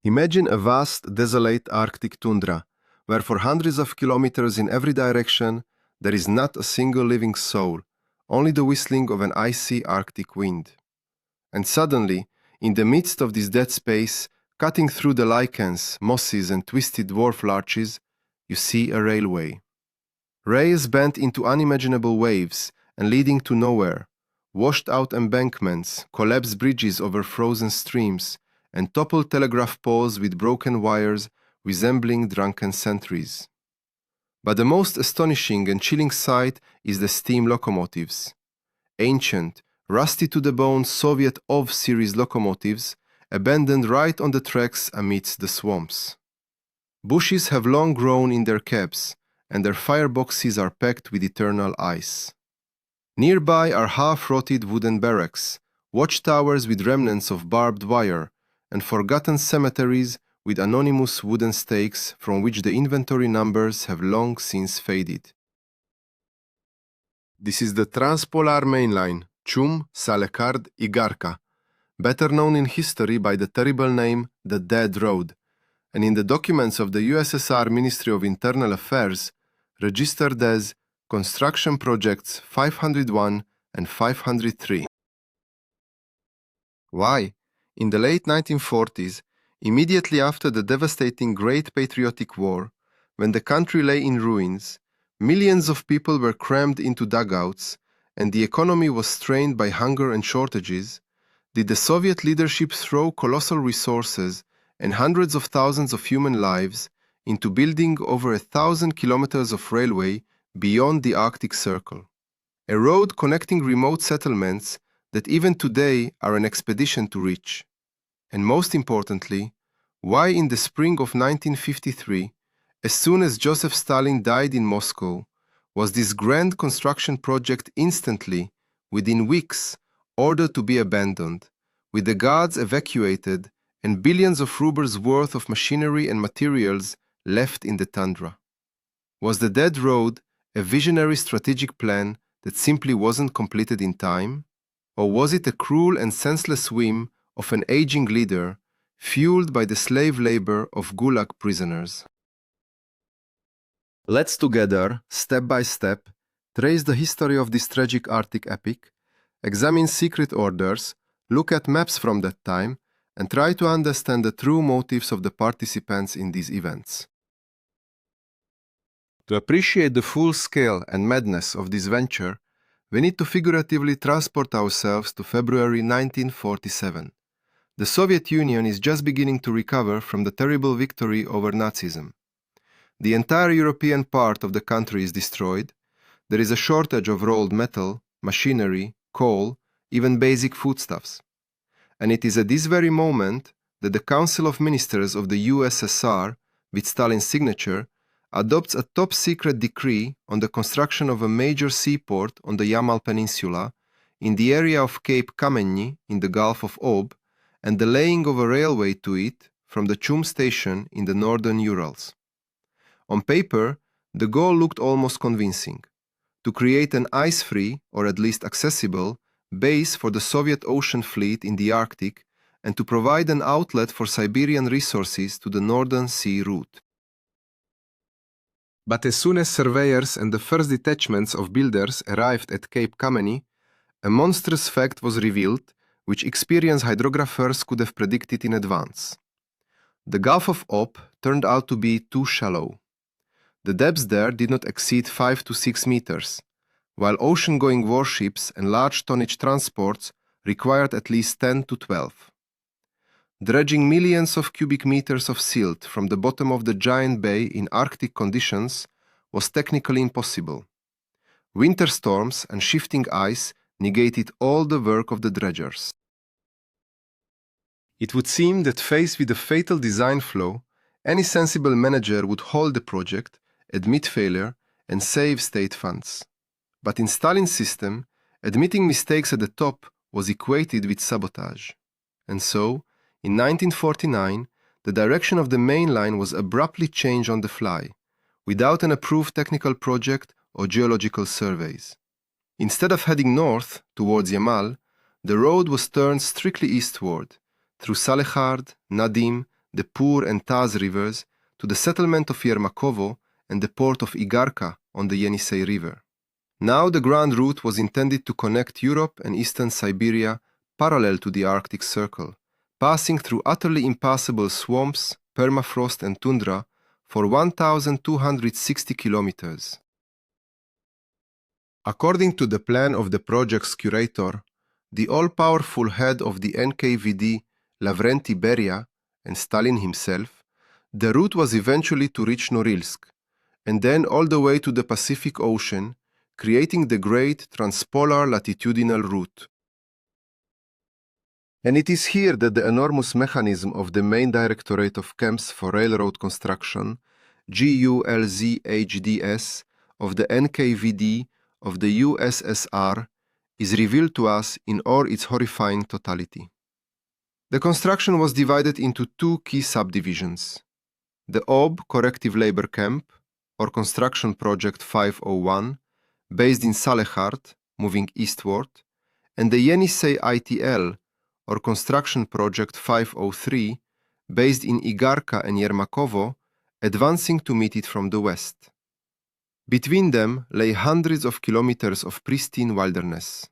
Imagine a vast, desolate Arctic tundra, where for hundreds of kilometers in every direction there is not a single living soul, only the whistling of an icy Arctic wind. And suddenly, in the midst of this dead space, cutting through the lichens, mosses, and twisted dwarf larches, you see a railway. Rails bent into unimaginable waves and leading to nowhere, washed-out embankments, collapsed bridges over frozen streams, and toppled telegraph poles with broken wires resembling drunken sentries. But the most astonishing and chilling sight is the steam locomotives. Ancient, rusty-to-the-bone Soviet Ob-series locomotives abandoned right on the tracks amidst the swamps. Bushes have long grown in their cabs, and their fireboxes are packed with eternal ice. Nearby are half-rotted wooden barracks, watchtowers with remnants of barbed wire, and forgotten cemeteries with anonymous wooden stakes from which the inventory numbers have long since faded. This is the Transpolar mainline, Chum-Salekhard-Igarka, better known in history by the terrible name the Dead Road, and in the documents of the USSR Ministry of Internal Affairs, registered as Construction Projects 501 and 503. Why? In the late 1940s, immediately after the devastating Great Patriotic War, when the country lay in ruins, millions of people were crammed into dugouts, and the economy was strained by hunger and shortages, did the Soviet leadership throw colossal resources and hundreds of thousands of human lives into building over 1,000 kilometers of railway beyond the Arctic Circle, a road connecting remote settlements that even today are an expedition to reach. And most importantly, why in the spring of 1953, as soon as Joseph Stalin died in Moscow, was this grand construction project instantly, within weeks, ordered to be abandoned, with the guards evacuated and billions of rubles worth of machinery and materials left in the tundra? Was the Dead Road a visionary strategic plan that simply wasn't completed in time? Or was it a cruel and senseless whim of an aging leader, fueled by the slave labor of Gulag prisoners? Let's together, step by step, trace the history of this tragic Arctic epic, examine secret orders, look at maps from that time, and try to understand the true motives of the participants in these events. To appreciate the full scale and madness of this venture, we need to figuratively transport ourselves to February 1947. The Soviet Union is just beginning to recover from the terrible victory over Nazism. The entire European part of the country is destroyed. There is a shortage of rolled metal, machinery, coal, even basic foodstuffs. And it is at this very moment that the Council of Ministers of the USSR, with Stalin's signature, adopts a top-secret decree on the construction of a major seaport on the Yamal Peninsula, in the area of Cape Kamenny in the Gulf of Ob, and the laying of a railway to it from the Chum station in the northern Urals. On paper, the goal looked almost convincing: to create an ice-free, or at least accessible, base for the Soviet ocean fleet in the Arctic and to provide an outlet for Siberian resources to the Northern Sea route. But as soon as surveyors and the first detachments of builders arrived at Cape Kamenny, a monstrous fact was revealed which experienced hydrographers could have predicted in advance. The Gulf of Ob turned out to be too shallow. The depths there did not exceed 5 to 6 meters, while ocean-going warships and large tonnage transports required at least 10 to 12. Dredging millions of cubic meters of silt from the bottom of the giant bay in Arctic conditions was technically impossible. Winter storms and shifting ice negated all the work of the dredgers. It would seem that faced with a fatal design flaw, any sensible manager would halt the project, admit failure, and save state funds. But in Stalin's system, admitting mistakes at the top was equated with sabotage. And so, in 1949, the direction of the main line was abruptly changed on the fly, without an approved technical project or geological surveys. Instead of heading north towards Yamal, the road was turned strictly eastward, through Salekhard, Nadim, the Pur and Taz rivers, to the settlement of Yermakovo and the port of Igarka on the Yenisei River. Now the grand route was intended to connect Europe and eastern Siberia parallel to the Arctic Circle, passing through utterly impassable swamps, permafrost and tundra for 1,260 kilometers. According to the plan of the project's curator, the all-powerful head of the NKVD, Lavrenti Beria, and Stalin himself, the route was eventually to reach Norilsk, and then all the way to the Pacific Ocean, creating the Great Transpolar Latitudinal Route. And it is here that the enormous mechanism of the main Directorate of Camps for Railroad Construction, GULZHDS, of the NKVD of the USSR, is revealed to us in all its horrifying totality. The construction was divided into two key subdivisions: the Ob Corrective Labor Camp, or Construction Project 501, based in Salekhard, moving eastward, and the Yenisei ITL, or Construction Project 503, based in Igarka and Yermakovo, advancing to meet it from the west. Between them lay hundreds of kilometers of pristine wilderness.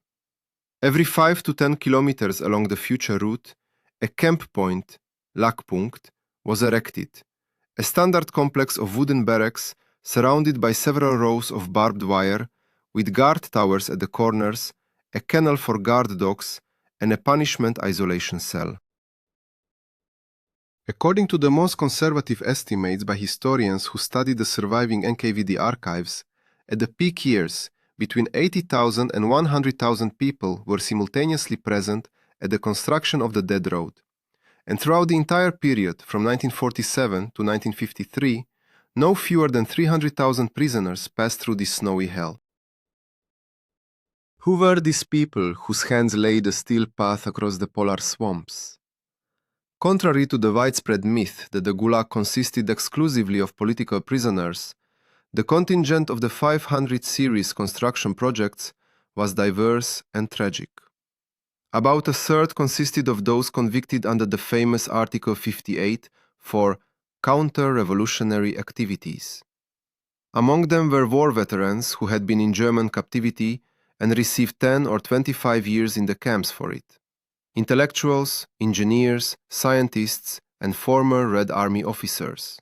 Every 5 to 10 kilometers along the future route, a camp point, Lagpunkt, was erected, a standard complex of wooden barracks surrounded by several rows of barbed wire, with guard towers at the corners, a kennel for guard dogs, and a punishment isolation cell. According to the most conservative estimates by historians who studied the surviving NKVD archives, at the peak years, between 80,000 and 100,000 people were simultaneously present at the construction of the Dead Road. And throughout the entire period from 1947 to 1953, no fewer than 300,000 prisoners passed through this snowy hell. Who were these people whose hands laid the steel path across the polar swamps? Contrary to the widespread myth that the Gulag consisted exclusively of political prisoners, the contingent of the 500 series construction projects was diverse and tragic. About a third consisted of those convicted under the famous Article 58 for counter-revolutionary activities. Among them were war veterans who had been in German captivity and received 10 or 25 years in the camps for it. Intellectuals, engineers, scientists, and former Red Army officers.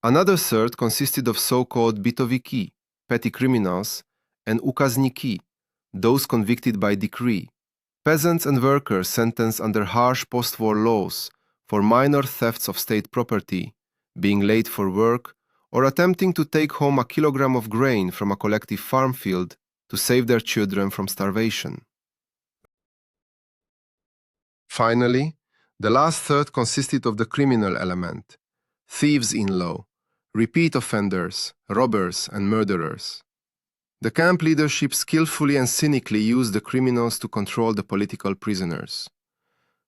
Another third consisted of so-called bitoviki, petty criminals, and ukazniki, those convicted by decree, peasants and workers sentenced under harsh post-war laws for minor thefts of state property, being late for work, or attempting to take home a kilogram of grain from a collective farm field to save their children from starvation. Finally, the last third consisted of the criminal element, thieves-in-law, repeat offenders, robbers, and murderers. The camp leadership skillfully and cynically used the criminals to control the political prisoners.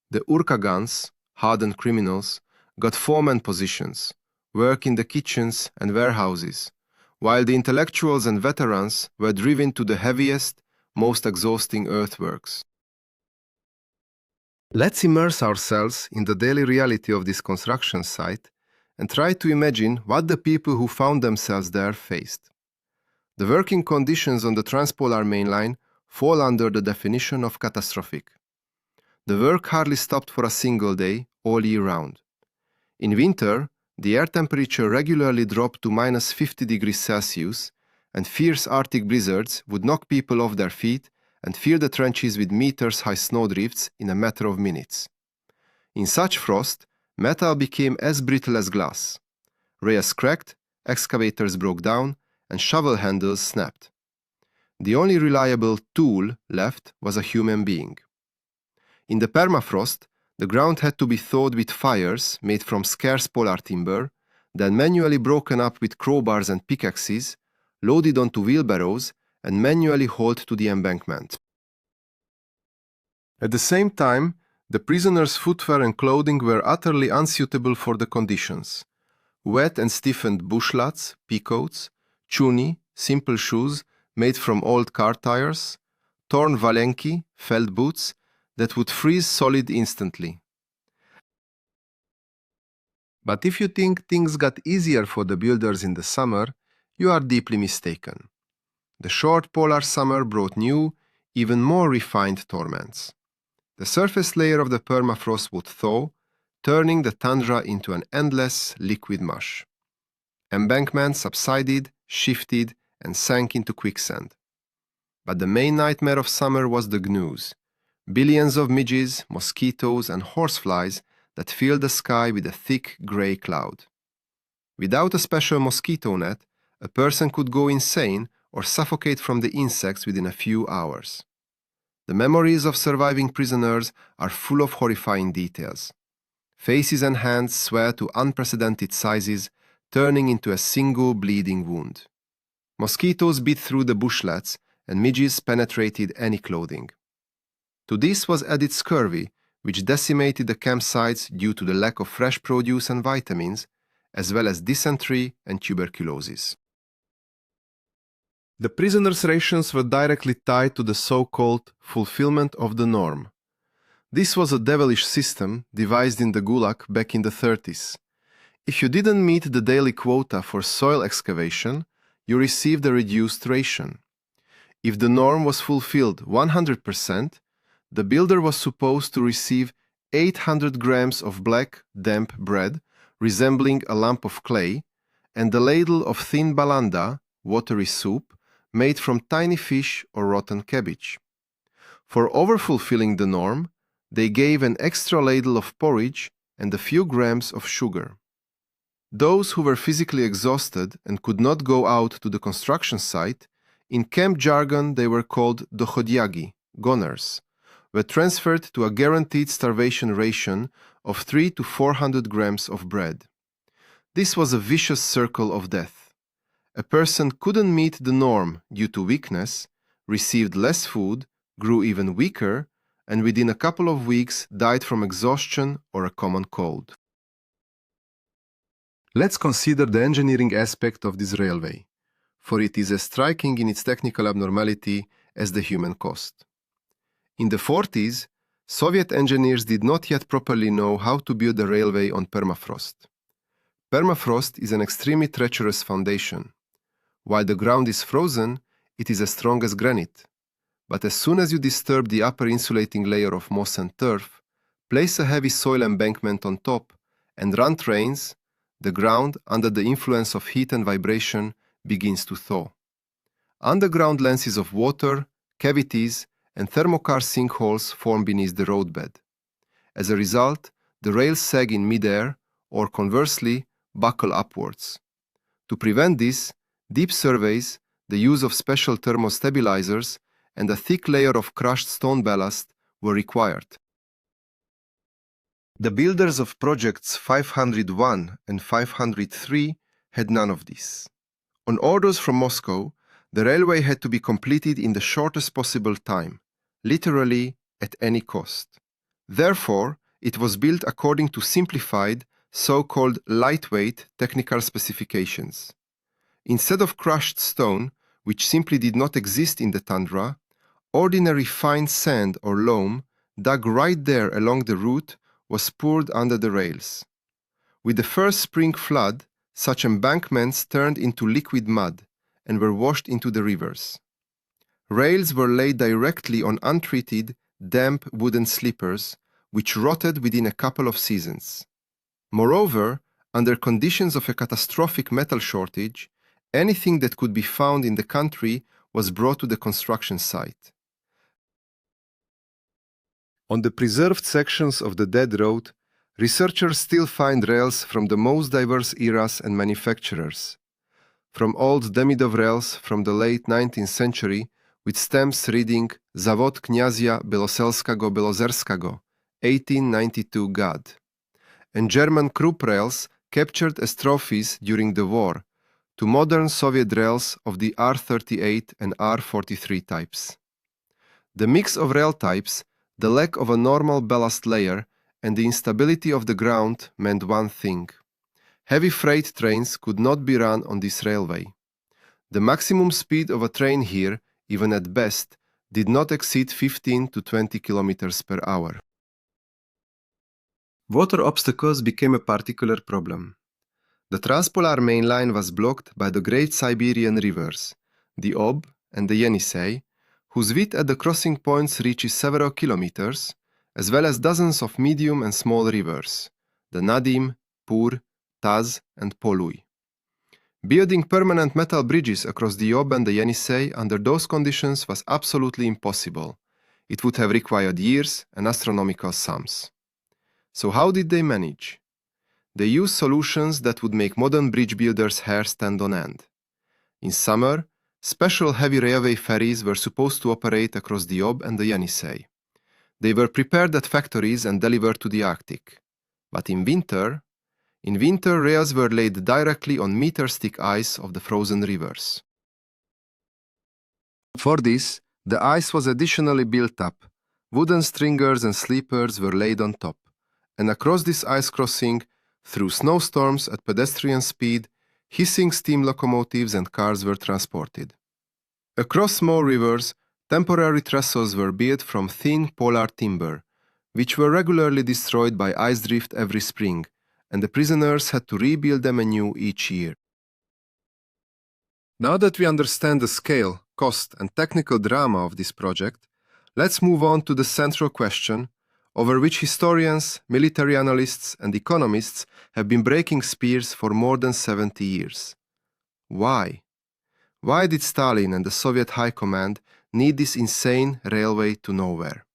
The urkagans, hardened criminals, got foreman positions, work in the kitchens and warehouses, while the intellectuals and veterans were driven to the heaviest, most exhausting earthworks. Let's immerse ourselves in the daily reality of this construction site and try to imagine what the people who found themselves there faced. The working conditions on the Transpolar main line fall under the definition of catastrophic. The work hardly stopped for a single day, all year round. In winter, the air temperature regularly dropped to -50 degrees Celsius, and fierce Arctic blizzards would knock people off their feet and fill the trenches with meters-high snowdrifts in a matter of minutes. In such frost, metal became as brittle as glass. Rails cracked, excavators broke down, and shovel handles snapped. The only reliable tool left was a human being. In the permafrost, the ground had to be thawed with fires made from scarce polar timber, then manually broken up with crowbars and pickaxes, loaded onto wheelbarrows, and manually hauled to the embankment. At the same time, the prisoners' footwear and clothing were utterly unsuitable for the conditions. Wet and stiffened bushlads, peacoats, chuni, simple shoes made from old car tires, torn valenki, felt boots that would freeze solid instantly. But if you think things got easier for the builders in the summer, you are deeply mistaken. The short polar summer brought new, even more refined torments. The surface layer of the permafrost would thaw, turning the tundra into an endless liquid mush. Embankments subsided, shifted, and sank into quicksand. But the main nightmare of summer was the gnus, billions of midges, mosquitoes, and horseflies that filled the sky with a thick gray cloud. Without a special mosquito net, a person could go insane or suffocate from the insects within a few hours. The memories of surviving prisoners are full of horrifying details. Faces and hands swell to unprecedented sizes, turning into a single bleeding wound. Mosquitoes bit through the bushlets, and midges penetrated any clothing. To this was added scurvy, which decimated the campsites due to the lack of fresh produce and vitamins, as well as dysentery and tuberculosis. The prisoners' rations were directly tied to the so-called fulfillment of the norm. This was a devilish system devised in the Gulag back in the 30s. If you didn't meet the daily quota for soil excavation, you received a reduced ration. If the norm was fulfilled 100%, the builder was supposed to receive 800 grams of black, damp bread, resembling a lump of clay, and a ladle of thin balanda, watery soup, made from tiny fish or rotten cabbage. For overfulfilling the norm, they gave an extra ladle of porridge and a few grams of sugar. Those who were physically exhausted and could not go out to the construction site, in camp jargon they were called dochodiagi, goners, were transferred to a guaranteed starvation ration of 300 to 400 grams of bread. This was a vicious circle of death. A person couldn't meet the norm due to weakness, received less food, grew even weaker, and within a couple of weeks died from exhaustion or a common cold. Let's consider the engineering aspect of this railway, for it is as striking in its technical abnormality as the human cost. In the 40s, Soviet engineers did not yet properly know how to build a railway on permafrost. Permafrost is an extremely treacherous foundation. While the ground is frozen, it is as strong as granite. But as soon as you disturb the upper insulating layer of moss and turf, place a heavy soil embankment on top, and run trains, the ground, under the influence of heat and vibration, begins to thaw. Underground lenses of water, cavities, and thermocar sinkholes form beneath the roadbed. As a result, the rails sag in midair, or conversely, buckle upwards. To prevent this, deep surveys, the use of special thermostabilizers, and a thick layer of crushed stone ballast were required. The builders of projects 501 and 503 had none of this. On orders from Moscow, the railway had to be completed in the shortest possible time, literally at any cost. Therefore, it was built according to simplified, so-called lightweight technical specifications. Instead of crushed stone, which simply did not exist in the tundra, ordinary fine sand or loam, dug right there along the route, was poured under the rails. With the first spring flood, such embankments turned into liquid mud and were washed into the rivers. Rails were laid directly on untreated, damp wooden sleepers, which rotted within a couple of seasons. Moreover, under conditions of a catastrophic metal shortage, anything that could be found in the country was brought to the construction site. On the preserved sections of the dead road, researchers still find rails from the most diverse eras and manufacturers. From old Demidov rails from the late 19th century with stamps reading Zawod Kniazia Beloselskiego, 1892 God, and German Krupp rails captured as trophies during the war, to modern Soviet rails of the R38 and R43 types. The mix of rail types, the lack of a normal ballast layer, and the instability of the ground meant one thing. Heavy freight trains could not be run on this railway. The maximum speed of a train here, even at best, did not exceed 15 to 20 kilometers per hour. Water obstacles became a particular problem. The Transpolar main line was blocked by the great Siberian rivers, the Ob and the Yenisei, whose width at the crossing points reaches several kilometers, as well as dozens of medium and small rivers, the Nadim, Pur, Taz, and Polui. Building permanent metal bridges across the Ob and the Yenisei under those conditions was absolutely impossible. It would have required years and astronomical sums. So how did they manage? They used solutions that would make modern bridge builders' hair stand on end. In summer, special heavy railway ferries were supposed to operate across the Ob and the Yenisei. They were prepared at factories and delivered to the Arctic. But in winter, rails were laid directly on meter-thick ice of the frozen rivers. For this, the ice was additionally built up. Wooden stringers and sleepers were laid on top, and across this ice crossing, through snowstorms at pedestrian speed, hissing steam locomotives and cars were transported. Across small rivers, temporary trestles were built from thin polar timber, which were regularly destroyed by ice drift every spring, and the prisoners had to rebuild them anew each year. Now that we understand the scale, cost, and technical drama of this project, let's move on to the central question, over which historians, military analysts, and economists have been breaking spears for more than 70 years. Why? Why did Stalin and the Soviet High Command need this insane railway to nowhere?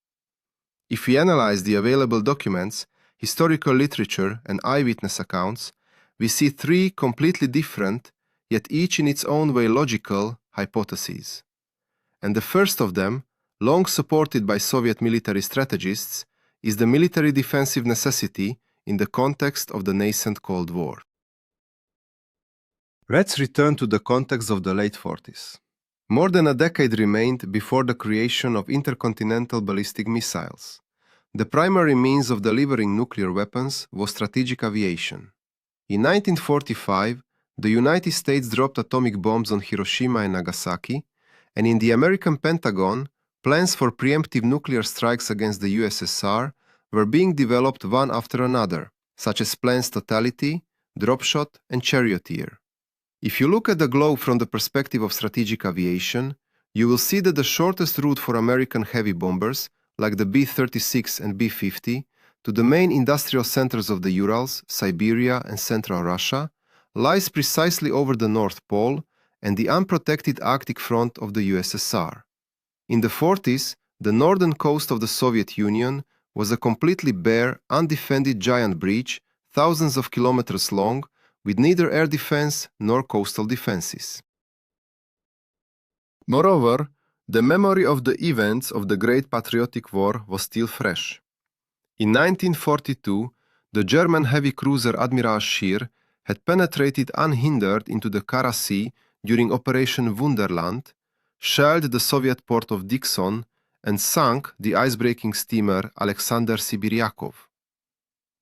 If we analyze the available documents, historical literature, and eyewitness accounts, we see three completely different, yet each in its own way logical, hypotheses. And the first of them, long supported by Soviet military strategists, is the military defensive necessity in the context of the nascent Cold War. Let's return to the context of the late 40s. More than a decade remained before the creation of intercontinental ballistic missiles. The primary means of delivering nuclear weapons was strategic aviation. In 1945, the United States dropped atomic bombs on Hiroshima and Nagasaki, and in the American Pentagon, plans for preemptive nuclear strikes against the USSR were being developed one after another, such as Plans Totality, Dropshot, and Charioteer. If you look at the globe from the perspective of strategic aviation, you will see that the shortest route for American heavy bombers, like the B-36 and B-50, to the main industrial centers of the Urals, Siberia, and central Russia, lies precisely over the North Pole and the unprotected Arctic front of the USSR. In the 40s, the northern coast of the Soviet Union was a completely bare, undefended giant breach, thousands of kilometers long, with neither air defense nor coastal defenses. Moreover, the memory of the events of the Great Patriotic War was still fresh. In 1942, the German heavy cruiser Admiral Scheer had penetrated unhindered into the Kara Sea during Operation Wunderland, shelled the Soviet port of Dixon, and sunk the icebreaking steamer Alexander Sibiriakov.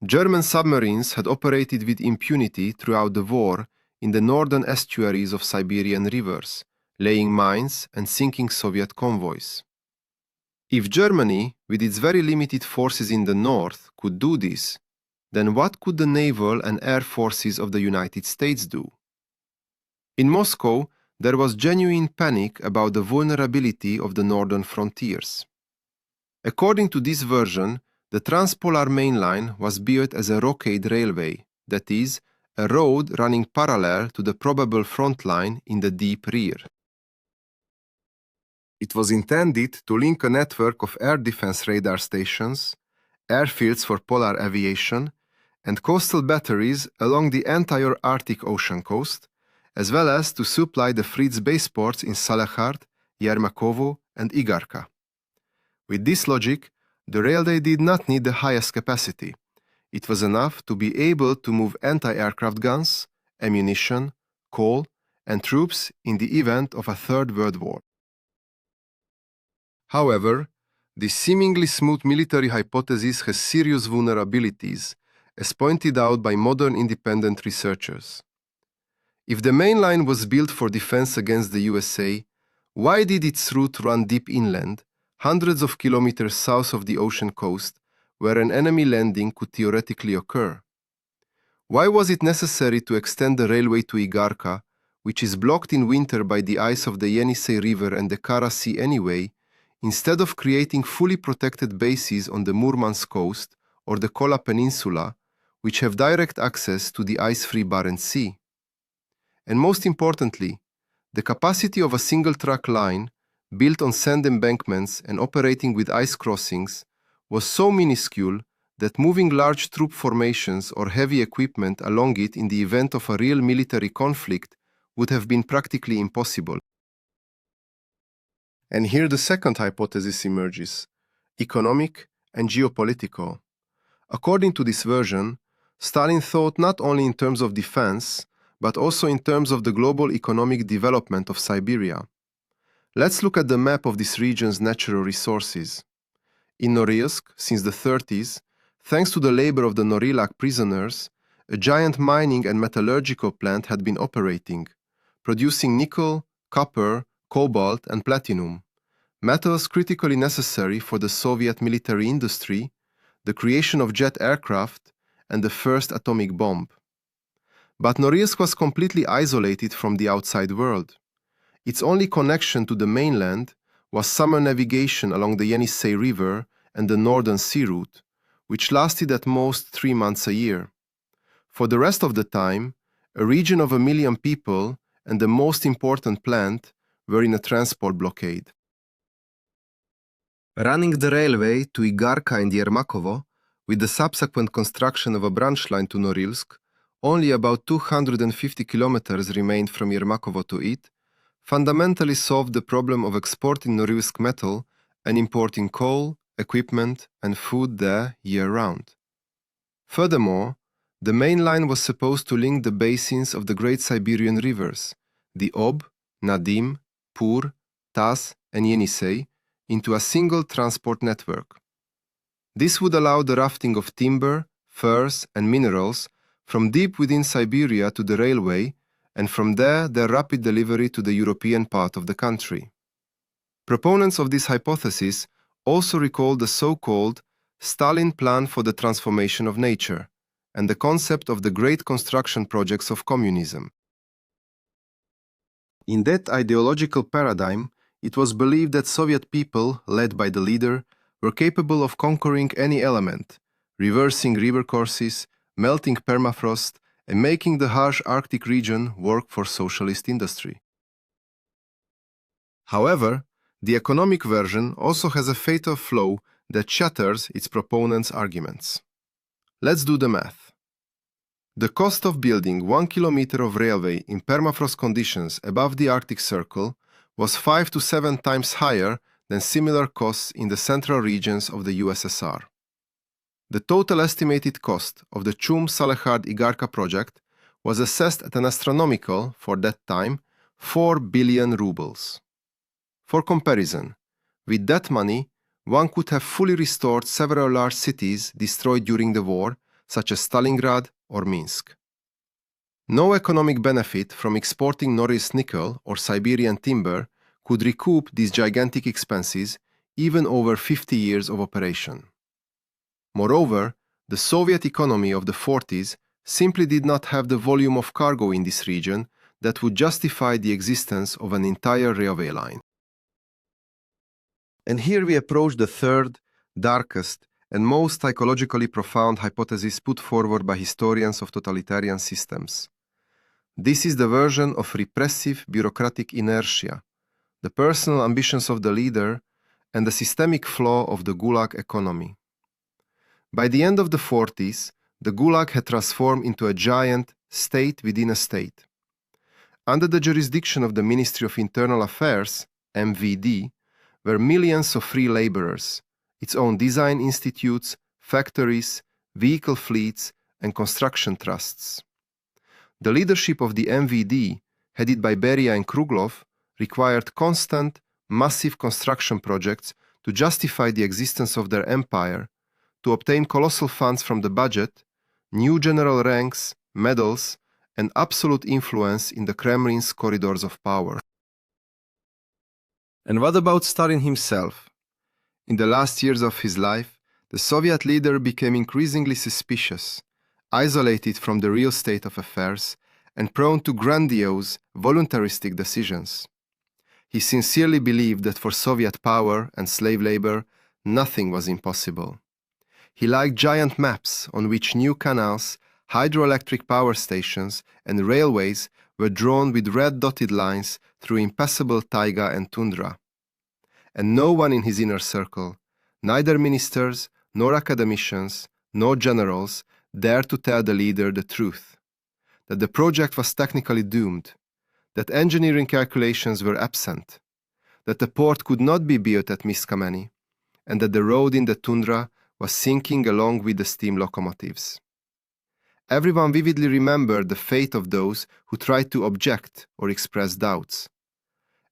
German submarines had operated with impunity throughout the war in the northern estuaries of Siberian rivers, laying mines and sinking Soviet convoys. If Germany, with its very limited forces in the north, could do this, then what could the naval and air forces of the United States do? In Moscow, there was genuine panic about the vulnerability of the northern frontiers. According to this version, the Transpolar main line was built as a rockade railway, that is, a road running parallel to the probable front line in the deep rear. It was intended to link a network of air defense radar stations, airfields for polar aviation, and coastal batteries along the entire Arctic Ocean coast, as well as to supply the Fritz baseports in Salekhard, Yermakovo, and Igarka. With this logic, the railway did not need the highest capacity. It was enough to be able to move anti-aircraft guns, ammunition, coal, and troops in the event of a Third World War. However, this seemingly smooth military hypothesis has serious vulnerabilities, as pointed out by modern independent researchers. If the main line was built for defense against the USA, why did its route run deep inland, hundreds of kilometers south of the ocean coast, where an enemy landing could theoretically occur. Why was it necessary to extend the railway to Igarka, which is blocked in winter by the ice of the Yenisei River and the Kara Sea anyway, instead of creating fully protected bases on the Murmansk coast or the Kola Peninsula, which have direct access to the ice-free Barents Sea? And most importantly, the capacity of a single-track line, built on sand embankments and operating with ice crossings, was so minuscule that moving large troop formations or heavy equipment along it in the event of a real military conflict would have been practically impossible. And here the second hypothesis emerges: economic and geopolitical. According to this version, Stalin thought not only in terms of defense, but also in terms of the global economic development of Siberia. Let's look at the map of this region's natural resources. In Norilsk, since the 30s, thanks to the labor of the Norilsk prisoners, a giant mining and metallurgical plant had been operating, producing nickel, copper, cobalt, and platinum, metals critically necessary for the Soviet military industry, the creation of jet aircraft, and the first atomic bomb. But Norilsk was completely isolated from the outside world. Its only connection to the mainland was summer navigation along the Yenisei River and the Northern Sea Route, which lasted at most 3 months a year. For the rest of the time, a region of 1 million people and the most important plant were in a transport blockade. Running the railway to Igarka and Yermakovo, with the subsequent construction of a branch line to Norilsk, only about 250 kilometers remained from Yermakovo to it, fundamentally solved the problem of exporting Norilsk metal and importing coal, equipment, and food there year-round. Furthermore, the main line was supposed to link the basins of the great Siberian rivers, the Ob, Nadim, Pur, Tas, and Yenisei, into a single transport network. This would allow the rafting of timber, furs, and minerals from deep within Siberia to the railway, and from there their rapid delivery to the European part of the country. Proponents of this hypothesis also recall the so-called Stalin plan for the transformation of nature and the concept of the great construction projects of communism. In that ideological paradigm, it was believed that Soviet people, led by the leader, were capable of conquering any element, reversing river courses, melting permafrost, and making the harsh Arctic region work for socialist industry. However, the economic version also has a fatal flaw that shatters its proponents' arguments. Let's do the math. The cost of building 1 kilometer of railway in permafrost conditions above the Arctic Circle was 5 to 7 times higher than similar costs in the central regions of the USSR. The total estimated cost of the Chum-Salekhard-Igarka project was assessed at an astronomical, for that time, 4 billion rubles. For comparison, with that money, one could have fully restored several large cities destroyed during the war, such as Stalingrad or Minsk. No economic benefit from exporting Norilsk nickel or Siberian timber could recoup these gigantic expenses even over 50 years of operation. Moreover, the Soviet economy of the 40s simply did not have the volume of cargo in this region that would justify the existence of an entire railway line. And here we approach the third, darkest, and most psychologically profound hypothesis put forward by historians of totalitarian systems. This is the version of repressive bureaucratic inertia, the personal ambitions of the leader, and the systemic flaw of the Gulag economy. By the end of the 40s, the Gulag had transformed into a giant state within a state. Under the jurisdiction of the Ministry of Internal Affairs, MVD, were millions of free laborers, its own design institutes, factories, vehicle fleets, and construction trusts. The leadership of the MVD, headed by Beria and Kruglov, required constant, massive construction projects to justify the existence of their empire, to obtain colossal funds from the budget, new general ranks, medals, and absolute influence in the Kremlin's corridors of power. And what about Stalin himself? In the last years of his life, The Soviet leader became increasingly suspicious, isolated from the real state of affairs, and prone to grandiose, voluntaristic decisions. He sincerely believed that for Soviet power and slave labor, nothing was impossible. He liked giant maps on which new canals, hydroelectric power stations, and railways were drawn with red dotted lines through impassable taiga and tundra. And no one in his inner circle, neither ministers, nor academicians, nor generals, dared to tell the leader the truth, that the project was technically doomed, that engineering calculations were absent, that the port could not be built at Miskameny, and that the road in the tundra was sinking along with the steam locomotives. Everyone vividly remembered the fate of those who tried to object or express doubts.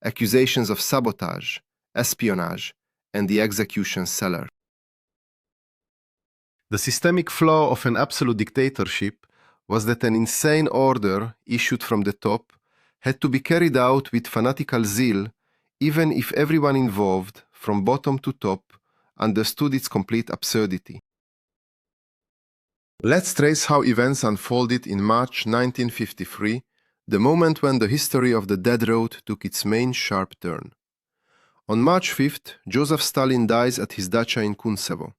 Accusations of sabotage, espionage, and the execution cellar. The systemic flaw of an absolute dictatorship was that an insane order issued from the top had to be carried out with fanatical zeal, even if everyone involved, from bottom to top, understood its complete absurdity. Let's trace how events unfolded in March 1953, the moment when the history of the Dead Road took its main sharp turn. On March 5th, Joseph Stalin dies at his dacha in Kuntsevo.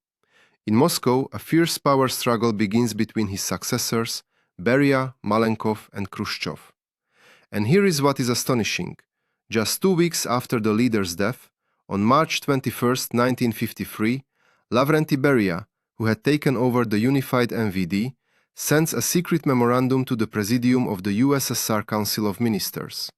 In Moscow, a fierce power struggle begins between his successors, Beria, Malenkov, and Khrushchev. And here is what is astonishing. Just 2 weeks after the leader's death, on March 21st, 1953, Lavrenti Beria, who had taken over the unified NVD, sends a secret memorandum to the Presidium of the USSR Council of Ministers.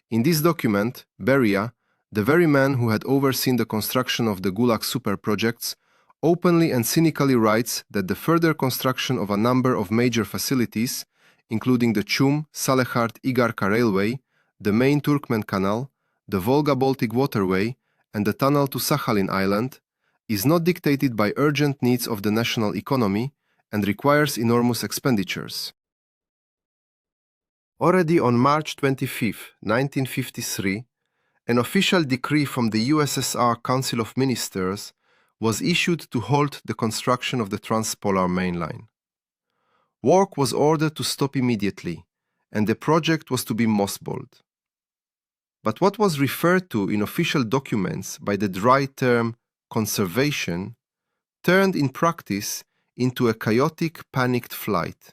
In this document, Beria, the very man who had overseen the construction of the Gulag super projects, openly and cynically writes that the further construction of a number of major facilities, including the Chum-Salekhard-Igarka Railway, the main Turkmen Canal, the Volga-Baltic Waterway, and the tunnel to Sakhalin Island, is not dictated by urgent needs of the national economy and requires enormous expenditures. Already on March 25, 1953, an official decree from the USSR Council of Ministers was issued to halt the construction of the Transpolar main line. Work was ordered to stop immediately, and the project was to be mothballed. But what was referred to in official documents by the dry term conservation turned in practice into a chaotic, panicked flight.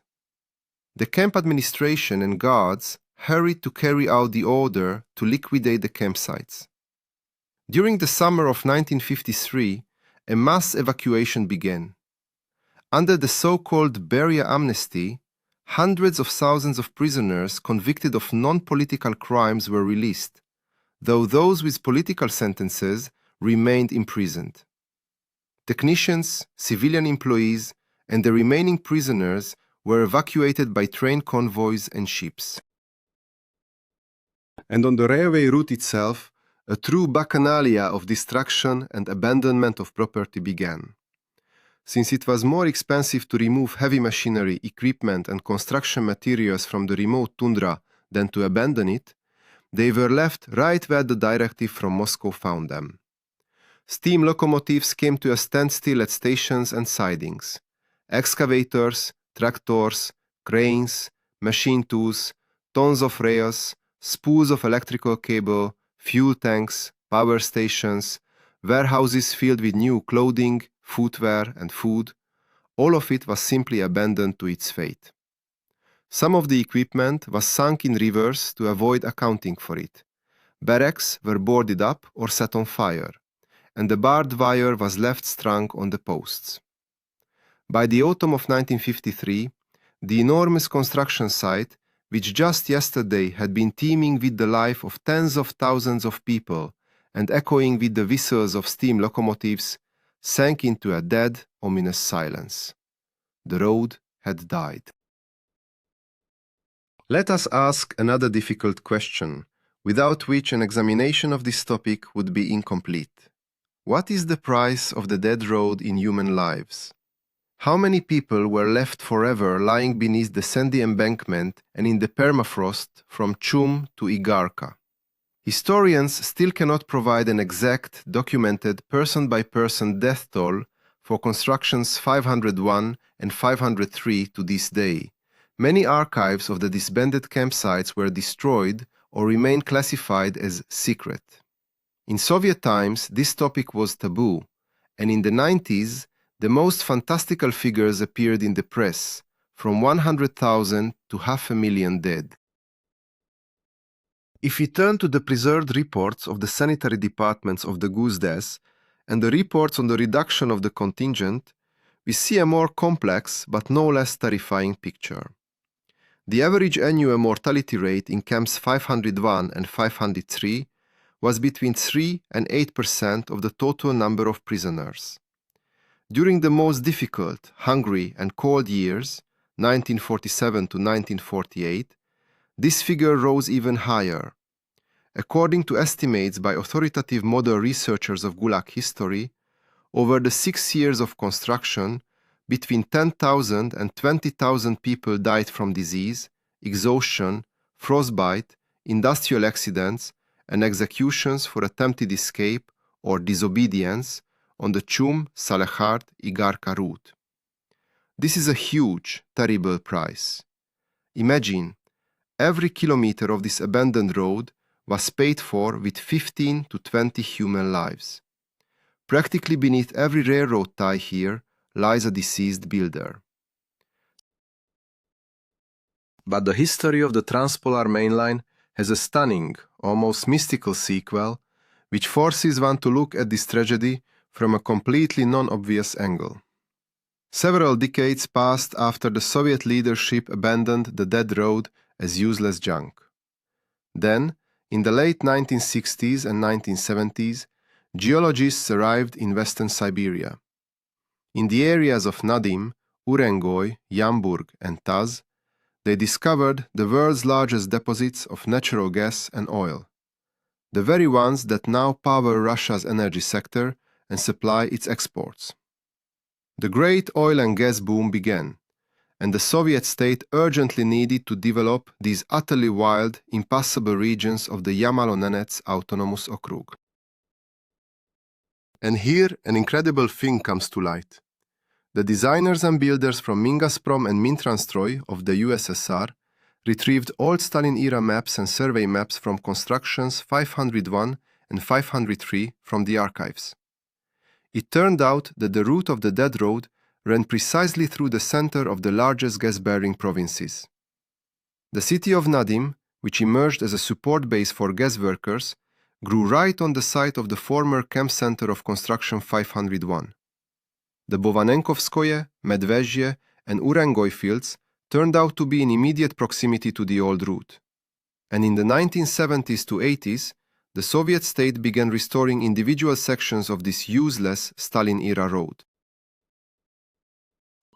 The camp administration and guards hurried to carry out the order to liquidate the campsites. During the summer of 1953, a mass evacuation began. Under the so-called Beria amnesty, hundreds of thousands of prisoners convicted of non-political crimes were released, though those with political sentences remained imprisoned. Technicians, civilian employees, and the remaining prisoners were evacuated by train convoys and ships. And on the railway route itself, a true bacchanalia of destruction and abandonment of property began. Since it was more expensive to remove heavy machinery, equipment, and construction materials from the remote tundra than to abandon it, they were left right where the directive from Moscow found them. Steam locomotives came to a standstill at stations and sidings. Excavators, tractors, cranes, machine tools, tons of rails, spools of electrical cable, fuel tanks, power stations, warehouses filled with new clothing, footwear, and food, all of it was simply abandoned to its fate. Some of the equipment was sunk in rivers to avoid accounting for it. Barracks were boarded up or set on fire, and the barbed wire was left strung on the posts. By the autumn of 1953, the enormous construction site, which just yesterday had been teeming with the life of tens of thousands of people and echoing with the whistles of steam locomotives, sank into a dead, ominous silence. The road had died. Let us ask another difficult question, without which an examination of this topic would be incomplete. What is the price of the dead road in human lives? How many people were left forever lying beneath the sandy embankment and in the permafrost from Chum to Igarka? Historians still cannot provide an exact, documented, person-by-person death toll for constructions 501 and 503 to this day. Many archives of the disbanded campsites were destroyed or remained classified as secret. In Soviet times, this topic was taboo, and in the 90s, the most fantastical figures appeared in the press, from 100,000 to 500,000 dead. If we turn to the preserved reports of the sanitary departments of the Guzdes and the reports on the reduction of the contingent, we see a more complex but no less terrifying picture. The average annual mortality rate in camps 501 and 503 was between 3 and 8% of the total number of prisoners. During the most difficult, hungry, and cold years, 1947 to 1948, this figure rose even higher. According to estimates by authoritative model researchers of Gulag history, over the 6 years of construction, between 10,000 and 20,000 people died from disease, exhaustion, frostbite, industrial accidents, and executions for attempted escape or disobedience on the Chum-Salekhard-Igarka route. This is a huge, terrible price. Imagine, every kilometer of this abandoned road was paid for with 15 to 20 human lives. Practically beneath every railroad tie here lies a deceased builder. But the history of the Transpolar mainline has a stunning, almost mystical sequel, which forces one to look at this tragedy from a completely non-obvious angle. Several decades passed after the Soviet leadership abandoned the dead road as useless junk. Then, in the late 1960s and 1970s, geologists arrived in western Siberia. In the areas of Nadim, Urengoy, Yamburg, and Taz, they discovered the world's largest deposits of natural gas and oil, the very ones that now power Russia's energy sector and supply its exports. The great oil and gas boom began, and the Soviet state urgently needed to develop these utterly wild, impassable regions of the Yamalo-Nenets Autonomous Okrug. And here an incredible thing comes to light. The designers and builders from Mingasprom and Mintranstroy of the USSR retrieved old Stalin-era maps and survey maps from constructions 501 and 503 from the archives. It turned out that the route of the dead road ran precisely through the center of the largest gas-bearing provinces. The city of Nadim, which emerged as a support base for gas workers, grew right on the site of the former camp center of construction 501. The Bovanenkovskoye, Medvezhye, and Urengoy fields turned out to be in immediate proximity to the old route. And in the 1970s to 80s, the Soviet state began restoring individual sections of this useless Stalin-era road.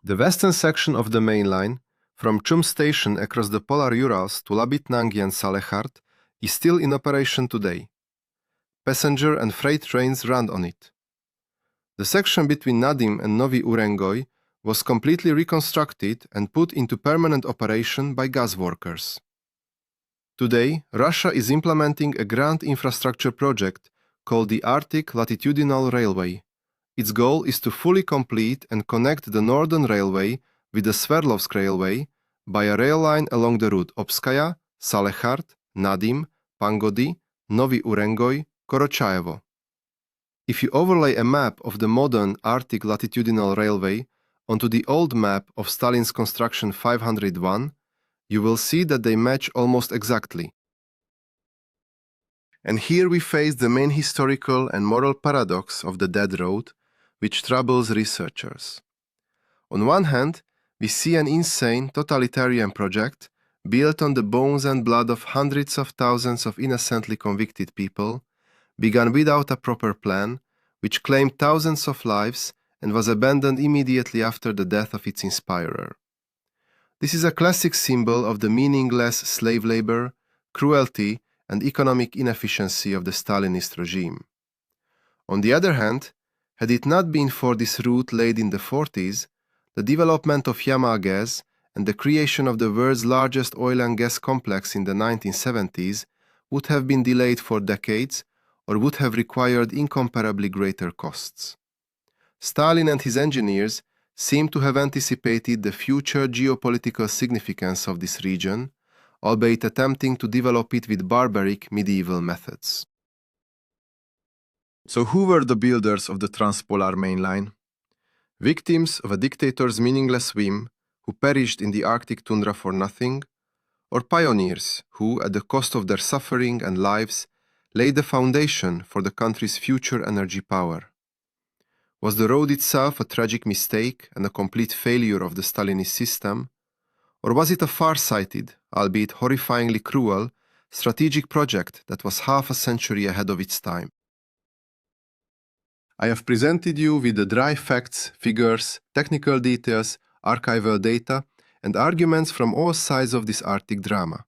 The western section of the main line, from Chum station across the Polar Urals to Labitnangi and Salekhard, is still in operation today. Passenger and freight trains run on it. The section between Nadim and Novi Urengoy was completely reconstructed and put into permanent operation by gas workers. Today, Russia is implementing a grand infrastructure project called the Arctic Latitudinal Railway. Its goal is to fully complete and connect the Northern Railway with the Sverdlovsk Railway by a rail line along the route Obskaya, Salekhard, Nadim, Pangodi, Novi Urengoy, Korochayevo. If you overlay a map of the modern Arctic Latitudinal Railway onto the old map of Stalin's construction 501, you will see that they match almost exactly. And here we face the main historical and moral paradox of the dead road, which troubles researchers. On one hand, we see an insane totalitarian project built on the bones and blood of hundreds of thousands of innocently convicted people, began without a proper plan, which claimed thousands of lives and was abandoned immediately after the death of its inspirer. This is a classic symbol of the meaningless slave labor, cruelty, and economic inefficiency of the Stalinist regime. On the other hand, had it not been for this route laid in the 40s, the development of Yamal gas and the creation of the world's largest oil and gas complex in the 1970s would have been delayed for decades or would have required incomparably greater costs. Stalin and his engineers seem to have anticipated the future geopolitical significance of this region, albeit attempting to develop it with barbaric medieval methods. So who were the builders of the Transpolar Main Line? Victims of a dictator's meaningless whim who perished in the Arctic tundra for nothing, or pioneers who, at the cost of their suffering and lives, laid the foundation for the country's future energy power? Was the road itself a tragic mistake and a complete failure of the Stalinist system, or was it a far-sighted, albeit horrifyingly cruel, strategic project that was half a century ahead of its time? I have presented you with the dry facts, figures, technical details, archival data, and arguments from all sides of this Arctic drama.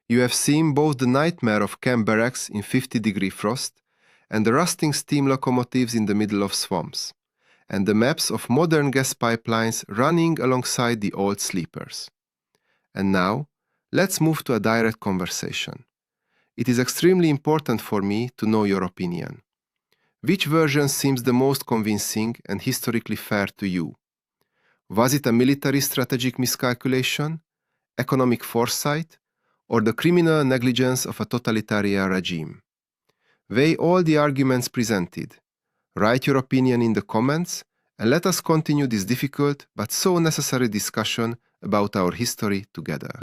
You have seen both the nightmare of camp barracks in 50-degree frost and the rusting steam locomotives in the middle of swamps, and the maps of modern gas pipelines running alongside the old sleepers. And now, let's move to a direct conversation. It is extremely important for me to know your opinion. Which version seems the most convincing and historically fair to you? Was it a military strategic miscalculation, economic foresight, or the criminal negligence of a totalitarian regime? Weigh all the arguments presented. Write your opinion in the comments, and let us continue this difficult but so necessary discussion about our history together.